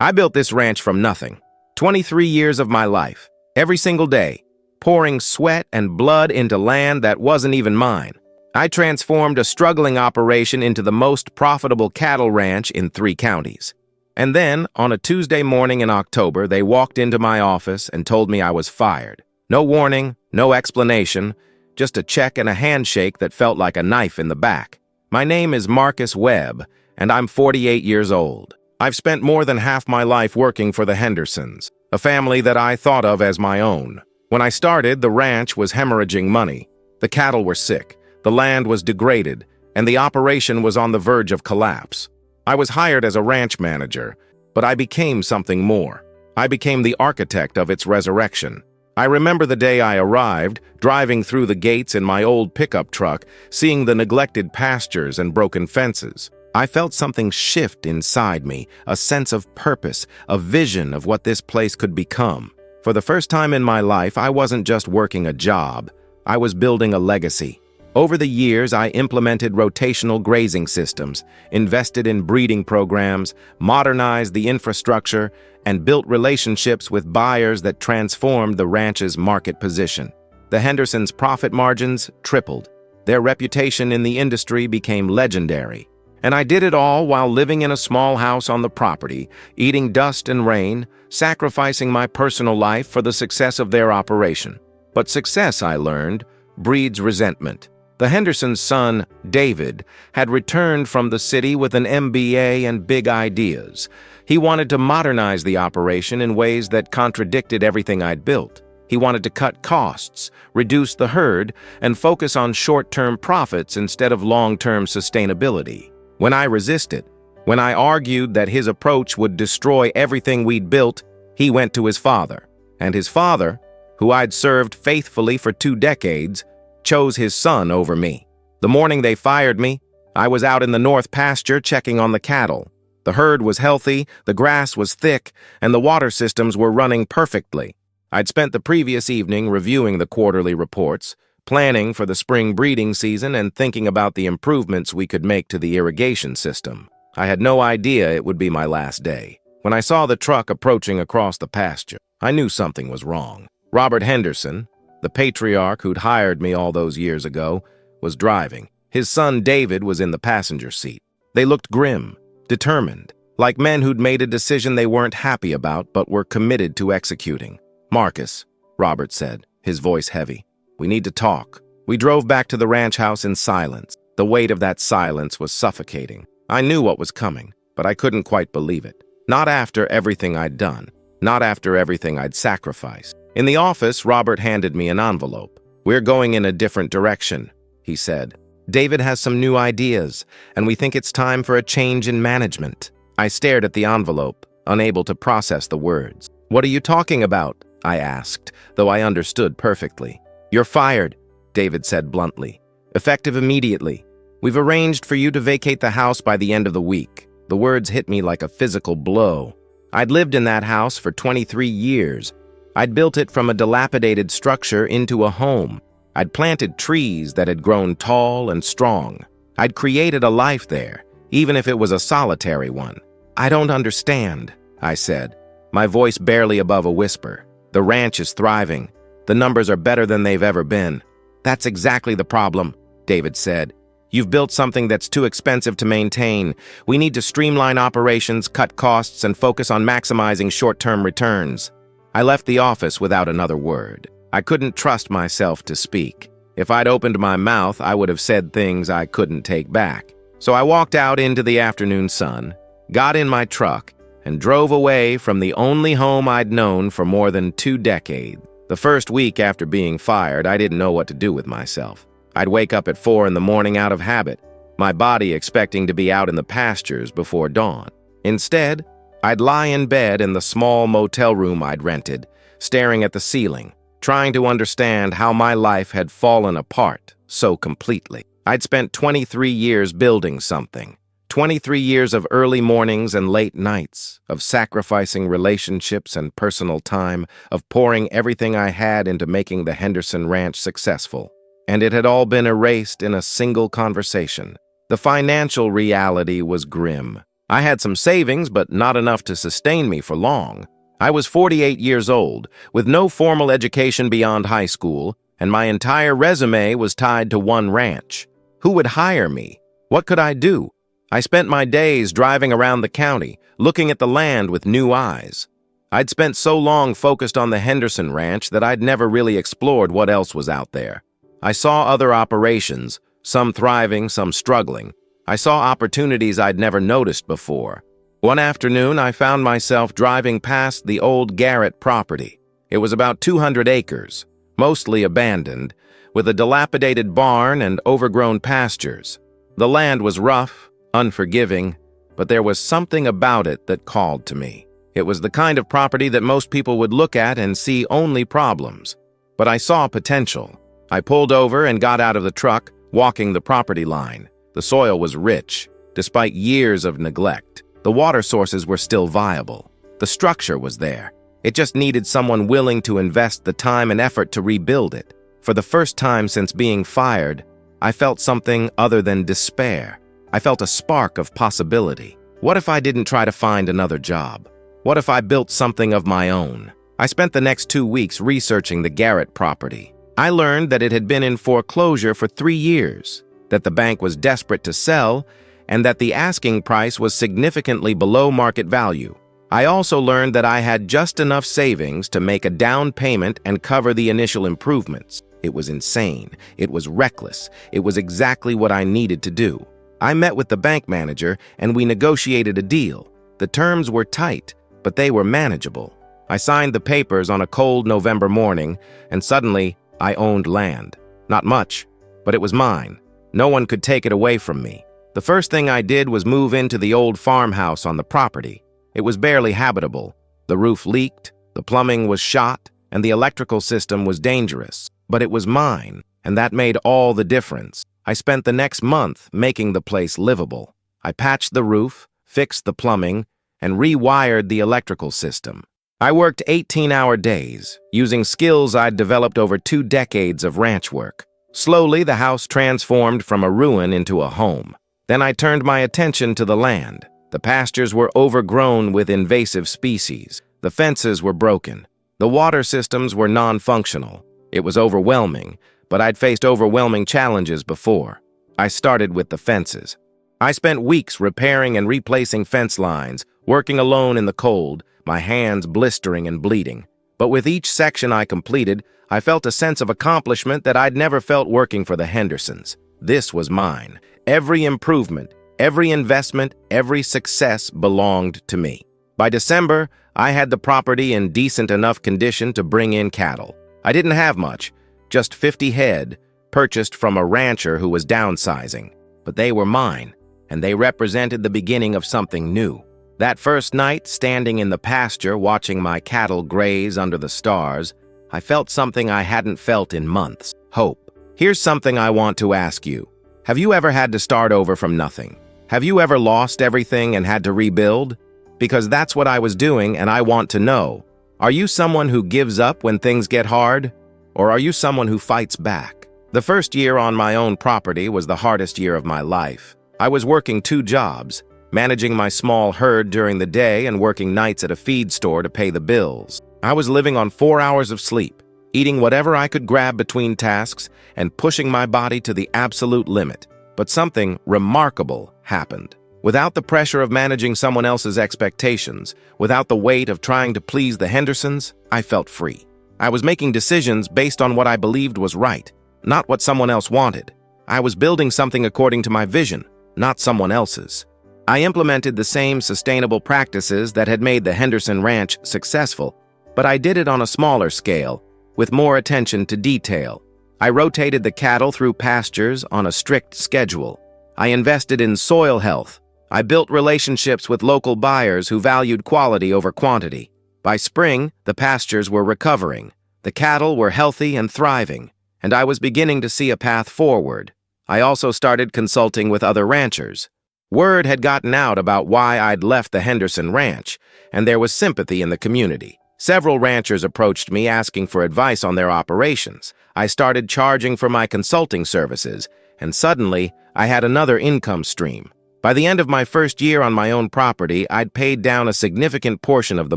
I built this ranch from nothing. 23 years of my life, every single day, pouring sweat and blood into land that wasn't even mine. I transformed a struggling operation into the most profitable cattle ranch in 3 counties. And then, on a Tuesday morning in October, they walked into my office and told me I was fired. No warning, no explanation, just a check and a handshake that felt like a knife in the back. My name is Marcus Webb, and I'm 48 years old. I've spent more than half my life working for the Hendersons, a family that I thought of as my own. When I started, the ranch was hemorrhaging money. The cattle were sick, the land was degraded, and the operation was on the verge of collapse. I was hired as a ranch manager, but I became something more. I became the architect of its resurrection. I remember the day I arrived, driving through the gates in my old pickup truck, seeing the neglected pastures and broken fences. I felt something shift inside me, a sense of purpose, a vision of what this place could become. For the first time in my life, I wasn't just working a job. I was building a legacy. Over the years, I implemented rotational grazing systems, invested in breeding programs, modernized the infrastructure, and built relationships with buyers that transformed the ranch's market position. The Hendersons' profit margins tripled. Their reputation in the industry became legendary. And I did it all while living in a small house on the property, eating dust and rain, sacrificing my personal life for the success of their operation. But success, I learned, breeds resentment. The Hendersons' son, David, had returned from the city with an MBA and big ideas. He wanted to modernize the operation in ways that contradicted everything I'd built. He wanted to cut costs, reduce the herd, and focus on short-term profits instead of long-term sustainability. When I resisted, when I argued that his approach would destroy everything we'd built, he went to his father. And his father, who I'd served faithfully for 2 decades, chose his son over me. The morning they fired me, I was out in the north pasture checking on the cattle. The herd was healthy, the grass was thick, and the water systems were running perfectly. I'd spent the previous evening reviewing the quarterly reports, planning for the spring breeding season and thinking about the improvements we could make to the irrigation system. I had no idea it would be my last day. When I saw the truck approaching across the pasture, I knew something was wrong. Robert Henderson, the patriarch who'd hired me all those years ago, was driving. His son David was in the passenger seat. They looked grim, determined, like men who'd made a decision they weren't happy about but were committed to executing. "Marcus," Robert said, his voice heavy, "we need to talk." We drove back to the ranch house in silence. The weight of that silence was suffocating. I knew what was coming, but I couldn't quite believe it. Not after everything I'd done. Not after everything I'd sacrificed. In the office, Robert handed me an envelope. "We're going in a different direction," he said. "David has some new ideas, and we think it's time for a change in management." I stared at the envelope, unable to process the words. "What are you talking about?" I asked, though I understood perfectly. "You're fired," David said bluntly. "Effective immediately. We've arranged for you to vacate the house by the end of the week." The words hit me like a physical blow. I'd lived in that house for 23 years. I'd built it from a dilapidated structure into a home. I'd planted trees that had grown tall and strong. I'd created a life there, even if it was a solitary one. "I don't understand," I said, my voice barely above a whisper. "The ranch is thriving. The numbers are better than they've ever been." "That's exactly the problem," David said. "You've built something that's too expensive to maintain. We need to streamline operations, cut costs, and focus on maximizing short-term returns." I left the office without another word. I couldn't trust myself to speak. If I'd opened my mouth, I would have said things I couldn't take back. So I walked out into the afternoon sun, got in my truck, and drove away from the only home I'd known for more than 2 decades. The first week after being fired, I didn't know what to do with myself. I'd wake up at 4 in the morning out of habit, my body expecting to be out in the pastures before dawn. Instead, I'd lie in bed in the small motel room I'd rented, staring at the ceiling, trying to understand how my life had fallen apart so completely. I'd spent 23 years building something. 23 years of early mornings and late nights, of sacrificing relationships and personal time, of pouring everything I had into making the Henderson Ranch successful. And it had all been erased in a single conversation. The financial reality was grim. I had some savings, but not enough to sustain me for long. I was 48 years old, with no formal education beyond high school, and my entire resume was tied to one ranch. Who would hire me? What could I do? I spent my days driving around the county, looking at the land with new eyes. I'd spent so long focused on the Henderson Ranch that I'd never really explored what else was out there. I saw other operations, some thriving, some struggling. I saw opportunities I'd never noticed before. One afternoon, I found myself driving past the old Garrett property. It was about 200 acres, mostly abandoned, with a dilapidated barn and overgrown pastures. The land was rough, unforgiving, but there was something about it that called to me. It was the kind of property that most people would look at and see only problems. But I saw potential. I pulled over and got out of the truck, walking the property line. The soil was rich, despite years of neglect. The water sources were still viable. The structure was there. It just needed someone willing to invest the time and effort to rebuild it. For the first time since being fired, I felt something other than despair. I felt a spark of possibility. What if I didn't try to find another job? What if I built something of my own? I spent the next 2 weeks researching the Garrett property. I learned that it had been in foreclosure for 3 years, that the bank was desperate to sell, and that the asking price was significantly below market value. I also learned that I had just enough savings to make a down payment and cover the initial improvements. It was insane. It was reckless. It was exactly what I needed to do. I met with the bank manager and we negotiated a deal. The terms were tight, but they were manageable. I signed the papers on a cold November morning, and suddenly I owned land. Not much, but it was mine. No one could take it away from me. The first thing I did was move into the old farmhouse on the property. It was barely habitable. The roof leaked, the plumbing was shot, and the electrical system was dangerous. But it was mine, and that made all the difference. I spent the next month making the place livable. I patched the roof, fixed the plumbing, and rewired the electrical system. I worked 18-hour days, using skills I'd developed over 2 decades of ranch work. Slowly, the house transformed from a ruin into a home. Then I turned my attention to the land. The pastures were overgrown with invasive species. The fences were broken. The water systems were non-functional. It was overwhelming, but I'd faced overwhelming challenges before. I started with the fences. I spent weeks repairing and replacing fence lines, working alone in the cold, my hands blistering and bleeding. But with each section I completed, I felt a sense of accomplishment that I'd never felt working for the Hendersons. This was mine. Every improvement, every investment, every success belonged to me. By December, I had the property in decent enough condition to bring in cattle. I didn't have much, just 50 head, purchased from a rancher who was downsizing. But they were mine, and they represented the beginning of something new. That first night, standing in the pasture watching my cattle graze under the stars, I felt something I hadn't felt in months: hope. Here's something I want to ask you. Have you ever had to start over from nothing? Have you ever lost everything and had to rebuild? Because that's what I was doing, and I want to know. Are you someone who gives up when things get hard? Or are you someone who fights back? The first year on my own property was the hardest year of my life. I was working 2 jobs, managing my small herd during the day and working nights at a feed store to pay the bills. I was living on 4 hours of sleep, eating whatever I could grab between tasks, and pushing my body to the absolute limit. But something remarkable happened. Without the pressure of managing someone else's expectations, without the weight of trying to please the Hendersons, I felt free. I was making decisions based on what I believed was right, not what someone else wanted. I was building something according to my vision, not someone else's. I implemented the same sustainable practices that had made the Henderson Ranch successful, but I did it on a smaller scale, with more attention to detail. I rotated the cattle through pastures on a strict schedule. I invested in soil health. I built relationships with local buyers who valued quality over quantity. By spring, the pastures were recovering. The cattle were healthy and thriving, and I was beginning to see a path forward. I also started consulting with other ranchers. Word had gotten out about why I'd left the Henderson Ranch, and there was sympathy in the community. Several ranchers approached me asking for advice on their operations. I started charging for my consulting services, and suddenly I had another income stream. By the end of my first year on my own property, I'd paid down a significant portion of the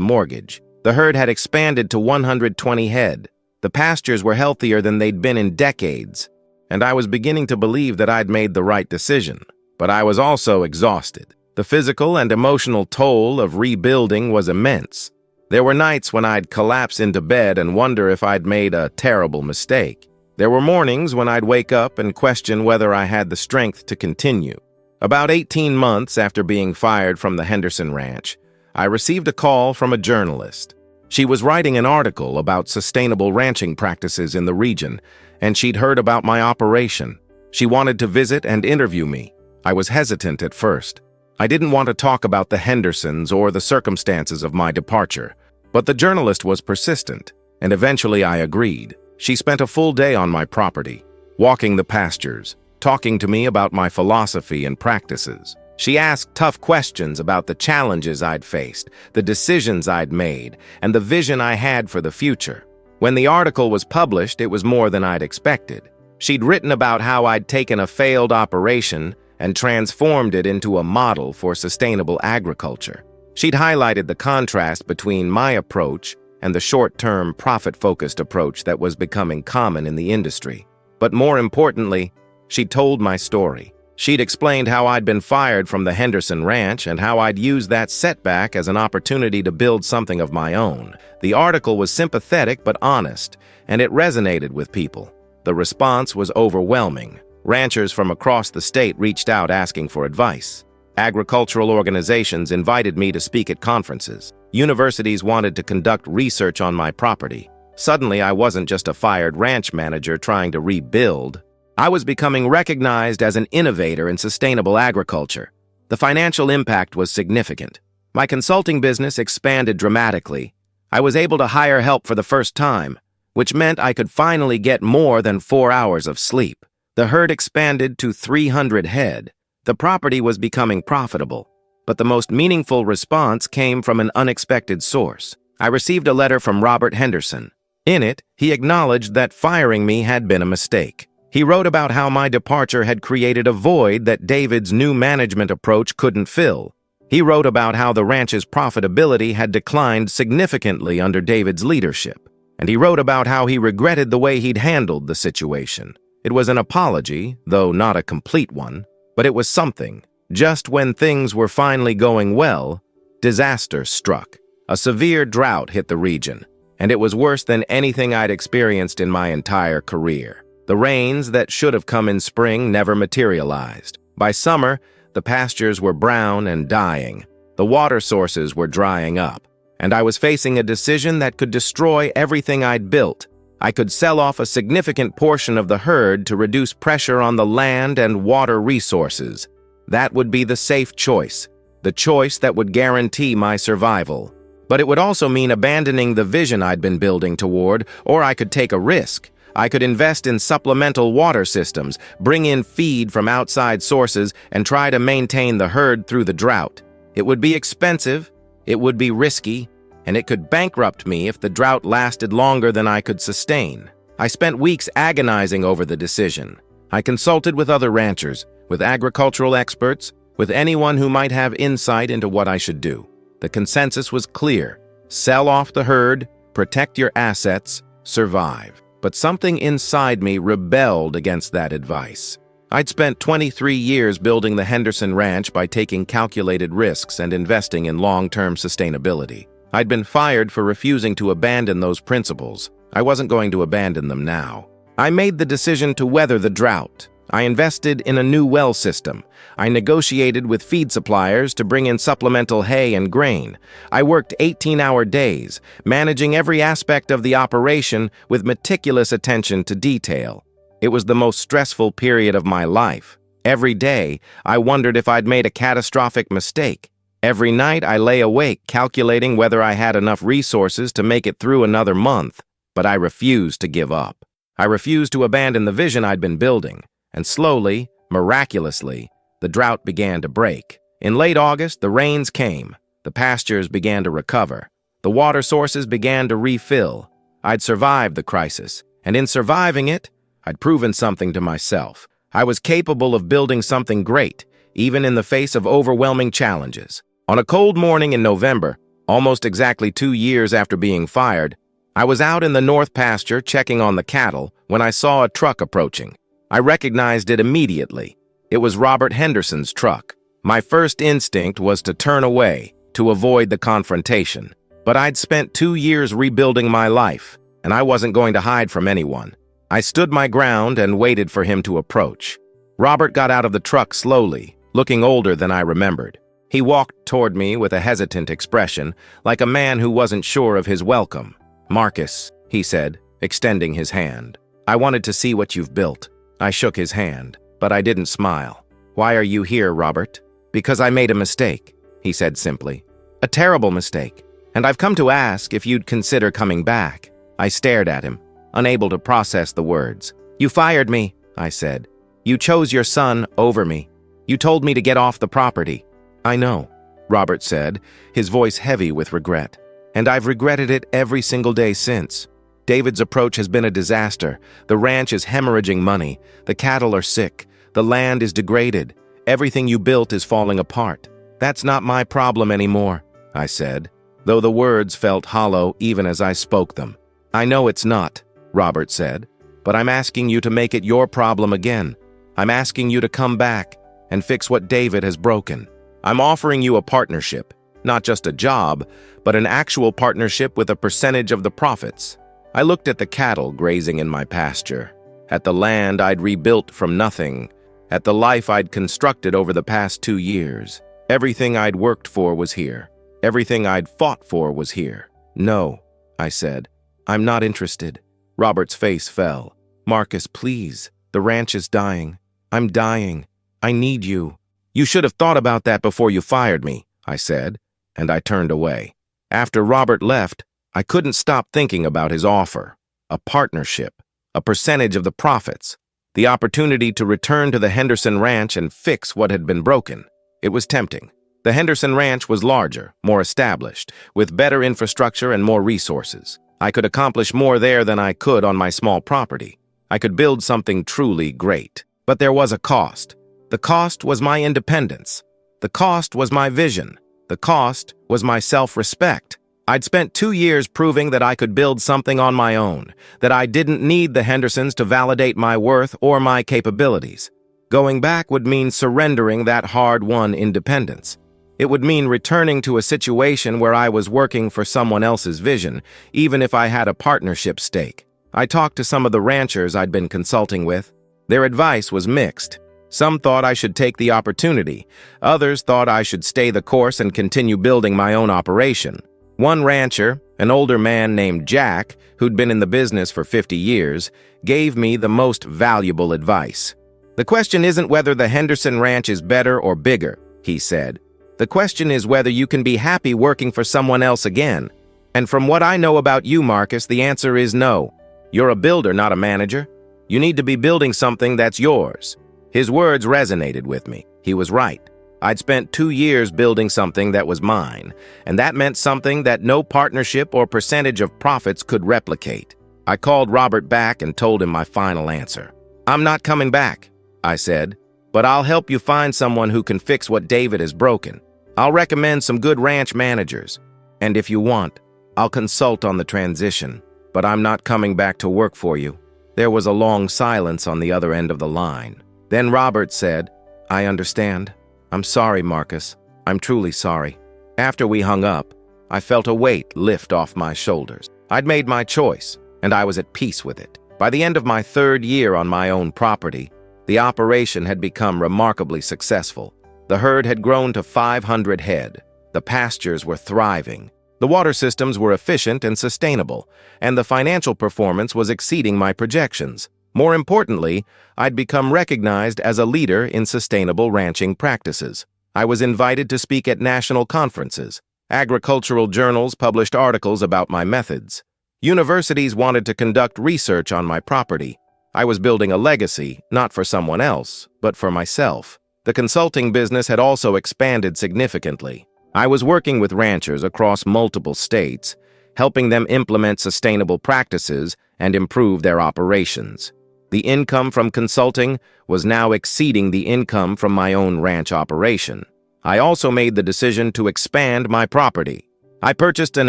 mortgage. The herd had expanded to 120 head. The pastures were healthier than they'd been in decades, and I was beginning to believe that I'd made the right decision. But I was also exhausted. The physical and emotional toll of rebuilding was immense. There were nights when I'd collapse into bed and wonder if I'd made a terrible mistake. There were mornings when I'd wake up and question whether I had the strength to continue. About 18 months after being fired from the Henderson Ranch, I received a call from a journalist. She was writing an article about sustainable ranching practices in the region, and she'd heard about my operation. She wanted to visit and interview me. I was hesitant at first. I didn't want to talk about the Hendersons or the circumstances of my departure, but the journalist was persistent, and eventually I agreed. She spent a full day on my property, walking the pastures, talking to me about my philosophy and practices. She asked tough questions about the challenges I'd faced, the decisions I'd made, and the vision I had for the future. When the article was published, it was more than I'd expected. She'd written about how I'd taken a failed operation and transformed it into a model for sustainable agriculture. She'd highlighted the contrast between my approach and the short-term, profit-focused approach that was becoming common in the industry. But more importantly, she told my story. She'd explained how I'd been fired from the Henderson Ranch and how I'd used that setback as an opportunity to build something of my own. The article was sympathetic but honest, and it resonated with people. The response was overwhelming. Ranchers from across the state reached out asking for advice. Agricultural organizations invited me to speak at conferences. Universities wanted to conduct research on my property. Suddenly, I wasn't just a fired ranch manager trying to rebuild. I was becoming recognized as an innovator in sustainable agriculture. The financial impact was significant. My consulting business expanded dramatically. I was able to hire help for the first time, which meant I could finally get more than 4 hours of sleep. The herd expanded to 300 head. The property was becoming profitable, but the most meaningful response came from an unexpected source. I received a letter from Robert Henderson. In it, he acknowledged that firing me had been a mistake. He wrote about how my departure had created a void that David's new management approach couldn't fill. He wrote about how the ranch's profitability had declined significantly under David's leadership. And he wrote about how he regretted the way he'd handled the situation. It was an apology, though not a complete one, but it was something. Just when things were finally going well, disaster struck. A severe drought hit the region, and it was worse than anything I'd experienced in my entire career. The rains that should have come in spring never materialized. By summer, the pastures were brown and dying. The water sources were drying up, and I was facing a decision that could destroy everything I'd built. I could sell off a significant portion of the herd to reduce pressure on the land and water resources. That would be the safe choice, the choice that would guarantee my survival. But it would also mean abandoning the vision I'd been building toward, or I could take a risk. I could invest in supplemental water systems, bring in feed from outside sources, and try to maintain the herd through the drought. It would be expensive, it would be risky, and it could bankrupt me if the drought lasted longer than I could sustain. I spent weeks agonizing over the decision. I consulted with other ranchers, with agricultural experts, with anyone who might have insight into what I should do. The consensus was clear: sell off the herd, protect your assets, survive. But something inside me rebelled against that advice. I'd spent 23 years building the Henderson Ranch by taking calculated risks and investing in long-term sustainability. I'd been fired for refusing to abandon those principles. I wasn't going to abandon them now. I made the decision to weather the drought. I invested in a new well system. I negotiated with feed suppliers to bring in supplemental hay and grain. I worked 18-hour days, managing every aspect of the operation with meticulous attention to detail. It was the most stressful period of my life. Every day, I wondered if I'd made a catastrophic mistake. Every night, I lay awake calculating whether I had enough resources to make it through another month. But I refused to give up. I refused to abandon the vision I'd been building. And slowly, miraculously, the drought began to break. In late August, the rains came. The pastures began to recover. The water sources began to refill. I'd survived the crisis, and in surviving it, I'd proven something to myself. I was capable of building something great, even in the face of overwhelming challenges. On a cold morning in November, almost exactly 2 years after being fired, I was out in the north pasture checking on the cattle when I saw a truck approaching. I recognized it immediately. It was Robert Henderson's truck. My first instinct was to turn away, to avoid the confrontation. But I'd spent 2 years rebuilding my life, and I wasn't going to hide from anyone. I stood my ground and waited for him to approach. Robert got out of the truck slowly, looking older than I remembered. He walked toward me with a hesitant expression, like a man who wasn't sure of his welcome. "Marcus," he said, extending his hand. "I wanted to see what you've built." I shook his hand, but I didn't smile. "Why are you here, Robert?" "Because I made a mistake," he said simply. "A terrible mistake. And I've come to ask if you'd consider coming back." I stared at him, unable to process the words. "You fired me," I said. "You chose your son over me. You told me to get off the property." "I know," Robert said, his voice heavy with regret. "And I've regretted it every single day since. David's approach has been a disaster. The ranch is hemorrhaging money. The cattle are sick. The land is degraded. Everything you built is falling apart. That's not my problem anymore," I said, though the words felt hollow even as I spoke them. "I know it's not," Robert said, "but I'm asking you to make it your problem again. I'm asking you to come back and fix what David has broken. I'm offering you a partnership, not just a job, but an actual partnership with a percentage of the profits." I looked at the cattle grazing in my pasture, at the land I'd rebuilt from nothing, at the life I'd constructed over the past 2 years. Everything I'd worked for was here. Everything I'd fought for was here. "No," I said. "I'm not interested." Robert's face fell. "Marcus, please. The ranch is dying. I'm dying. I need you." "You should have thought about that before you fired me," I said, and I turned away. After Robert left, I couldn't stop thinking about his offer. A partnership, a percentage of the profits, the opportunity to return to the Henderson Ranch and fix what had been broken. It was tempting. The Henderson Ranch was larger, more established, with better infrastructure and more resources. I could accomplish more there than I could on my small property. I could build something truly great. But there was a cost. The cost was my independence. The cost was my vision. The cost was my self-respect. I'd spent 2 years proving that I could build something on my own, that I didn't need the Hendersons to validate my worth or my capabilities. Going back would mean surrendering that hard-won independence. It would mean returning to a situation where I was working for someone else's vision, even if I had a partnership stake. I talked to some of the ranchers I'd been consulting with. Their advice was mixed. Some thought I should take the opportunity. Others thought I should stay the course and continue building my own operation. One rancher, an older man named Jack, who'd been in the business for 50 years, gave me the most valuable advice. "The question isn't whether the Henderson Ranch is better or bigger," he said. "The question is whether you can be happy working for someone else again. And from what I know about you, Marcus, the answer is no. You're a builder, not a manager. You need to be building something that's yours." His words resonated with me. He was right. I'd spent 2 years building something that was mine, and that meant something that no partnership or percentage of profits could replicate. I called Robert back and told him my final answer. "I'm not coming back," I said, "but I'll help you find someone who can fix what David has broken. I'll recommend some good ranch managers. And if you want, I'll consult on the transition. But I'm not coming back to work for you." There was a long silence on the other end of the line. Then Robert said, "I understand. I'm sorry, Marcus. I'm truly sorry." After we hung up, I felt a weight lift off my shoulders. I'd made my choice, and I was at peace with it. By the end of my 3rd year on my own property, the operation had become remarkably successful. The herd had grown to 500 head. The pastures were thriving. The water systems were efficient and sustainable, and the financial performance was exceeding my projections. More importantly, I'd become recognized as a leader in sustainable ranching practices. I was invited to speak at national conferences. Agricultural journals published articles about my methods. Universities wanted to conduct research on my property. I was building a legacy, not for someone else, but for myself. The consulting business had also expanded significantly. I was working with ranchers across multiple states, helping them implement sustainable practices and improve their operations. The income from consulting was now exceeding the income from my own ranch operation. I also made the decision to expand my property. I purchased an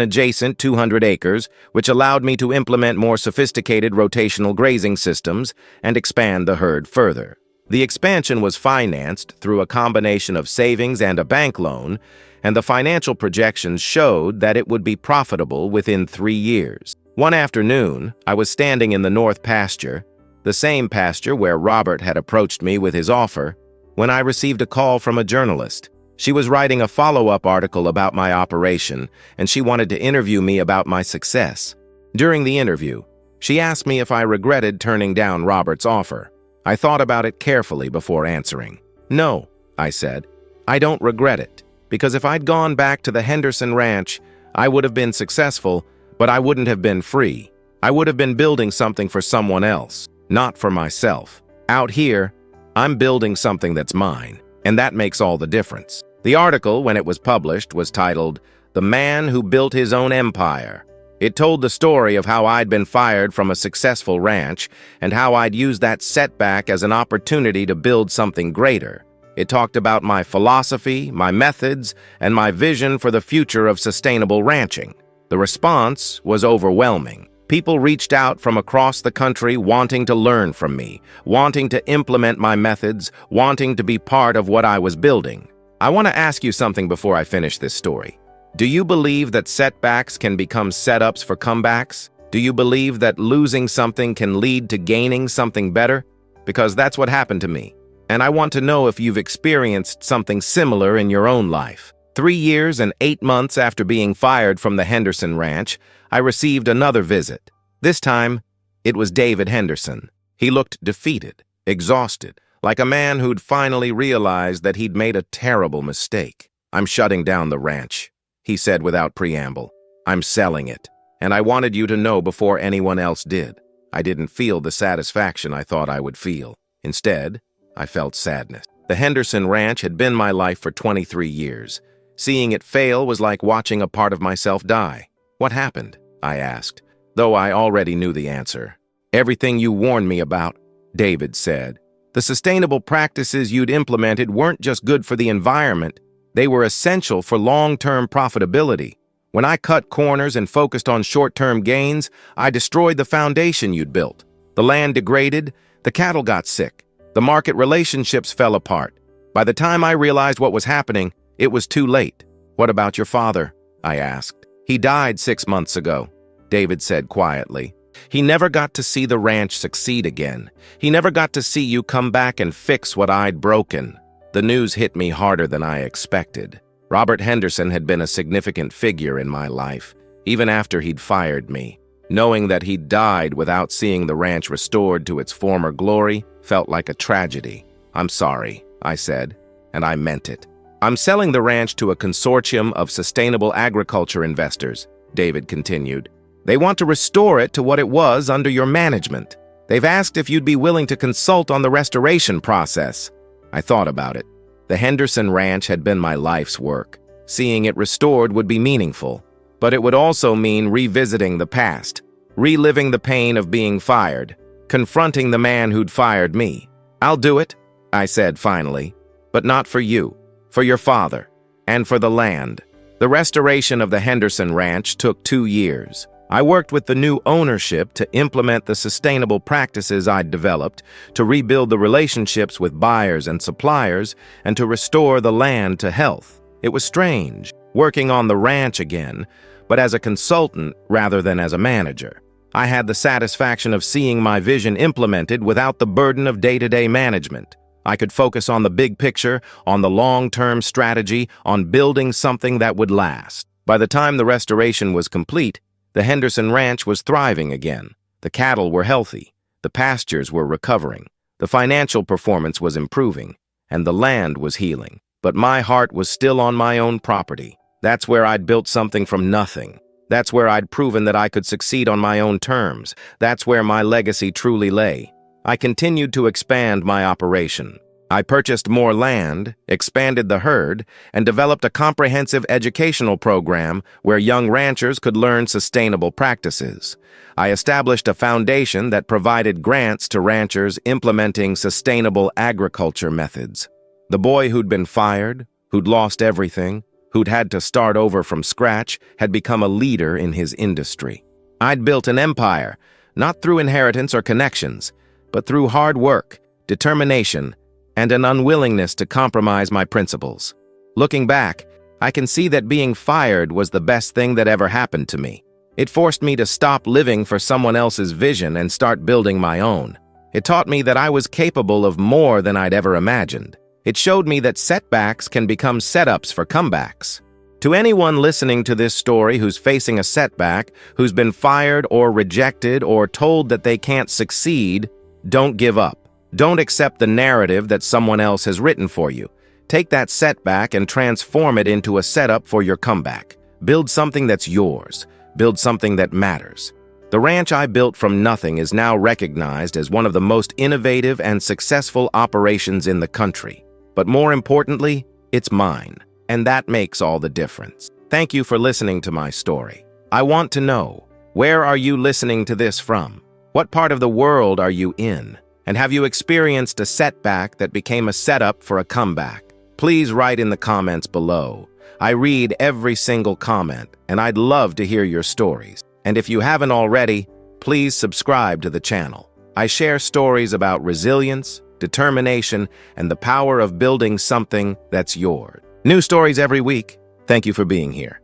adjacent 200 acres, which allowed me to implement more sophisticated rotational grazing systems and expand the herd further. The expansion was financed through a combination of savings and a bank loan, and the financial projections showed that it would be profitable within 3 years. One afternoon, I was standing in the north pasture, the same pasture where Robert had approached me with his offer, when I received a call from a journalist. She was writing a follow-up article about my operation, and she wanted to interview me about my success. During the interview, she asked me if I regretted turning down Robert's offer. I thought about it carefully before answering. "No," I said. "I don't regret it, because if I'd gone back to the Henderson Ranch, I would have been successful, but I wouldn't have been free. I would have been building something for someone else, not for myself. Out here, I'm building something that's mine, and that makes all the difference." The article, when it was published, was titled, "The Man Who Built His Own Empire." It told the story of how I'd been fired from a successful ranch and how I'd used that setback as an opportunity to build something greater. It talked about my philosophy, my methods, and my vision for the future of sustainable ranching. The response was overwhelming. People reached out from across the country wanting to learn from me, wanting to implement my methods, wanting to be part of what I was building. I want to ask you something before I finish this story. Do you believe that setbacks can become setups for comebacks? Do you believe that losing something can lead to gaining something better? Because that's what happened to me. And I want to know if you've experienced something similar in your own life. 3 years and 8 months after being fired from the Henderson Ranch, I received another visit. This time, it was David Henderson. He looked defeated, exhausted, like a man who'd finally realized that he'd made a terrible mistake. "I'm shutting down the ranch," he said without preamble. "I'm selling it, and I wanted you to know before anyone else did." I didn't feel the satisfaction I thought I would feel. Instead, I felt sadness. The Henderson Ranch had been my life for 23 years. Seeing it fail was like watching a part of myself die. "What happened?" I asked, though I already knew the answer. "Everything you warned me about," David said. "The sustainable practices you'd implemented weren't just good for the environment, they were essential for long-term profitability. When I cut corners and focused on short-term gains, I destroyed the foundation you'd built. The land degraded, the cattle got sick, the market relationships fell apart. By the time I realized what was happening, it was too late." "What about your father?" I asked. "He died 6 months ago," David said quietly. "He never got to see the ranch succeed again. He never got to see you come back and fix what I'd broken." The news hit me harder than I expected. Robert Henderson had been a significant figure in my life, even after he'd fired me. Knowing that he'd died without seeing the ranch restored to its former glory felt like a tragedy. "I'm sorry," I said, and I meant it. "I'm selling the ranch to a consortium of sustainable agriculture investors," David continued. "They want to restore it to what it was under your management. They've asked if you'd be willing to consult on the restoration process." I thought about it. The Henderson Ranch had been my life's work. Seeing it restored would be meaningful, but it would also mean revisiting the past, reliving the pain of being fired, confronting the man who'd fired me. "I'll do it," I said finally, "but not for you, for your father, and for the land." The restoration of the Henderson Ranch took 2 years. I worked with the new ownership to implement the sustainable practices I'd developed, to rebuild the relationships with buyers and suppliers, and to restore the land to health. It was strange, working on the ranch again, but as a consultant rather than as a manager. I had the satisfaction of seeing my vision implemented without the burden of day-to-day management. I could focus on the big picture, on the long-term strategy, on building something that would last. By the time the restoration was complete, the Henderson Ranch was thriving again. The cattle were healthy, the pastures were recovering, the financial performance was improving, and the land was healing. But my heart was still on my own property. That's where I'd built something from nothing. That's where I'd proven that I could succeed on my own terms. That's where my legacy truly lay. I continued to expand my operation. I purchased more land, expanded the herd, and developed a comprehensive educational program where young ranchers could learn sustainable practices. I established a foundation that provided grants to ranchers implementing sustainable agriculture methods. The boy who'd been fired, who'd lost everything, who'd had to start over from scratch, had become a leader in his industry. I'd built an empire, not through inheritance or connections, but through hard work, determination, and an unwillingness to compromise my principles. Looking back, I can see that being fired was the best thing that ever happened to me. It forced me to stop living for someone else's vision and start building my own. It taught me that I was capable of more than I'd ever imagined. It showed me that setbacks can become setups for comebacks. To anyone listening to this story who's facing a setback, who's been fired or rejected or told that they can't succeed, don't give up. Don't accept the narrative that someone else has written for you. Take that setback and transform it into a setup for your comeback. Build something that's yours. Build something that matters. The ranch I built from nothing is now recognized as one of the most innovative and successful operations in the country. But more importantly, it's mine. And that makes all the difference. Thank you for listening to my story. I want to know, where are you listening to this from? What part of the world are you in? And have you experienced a setback that became a setup for a comeback? Please write in the comments below. I read every single comment, and I'd love to hear your stories. And if you haven't already, please subscribe to the channel. I share stories about resilience, determination, and the power of building something that's yours. New stories every week. Thank you for being here.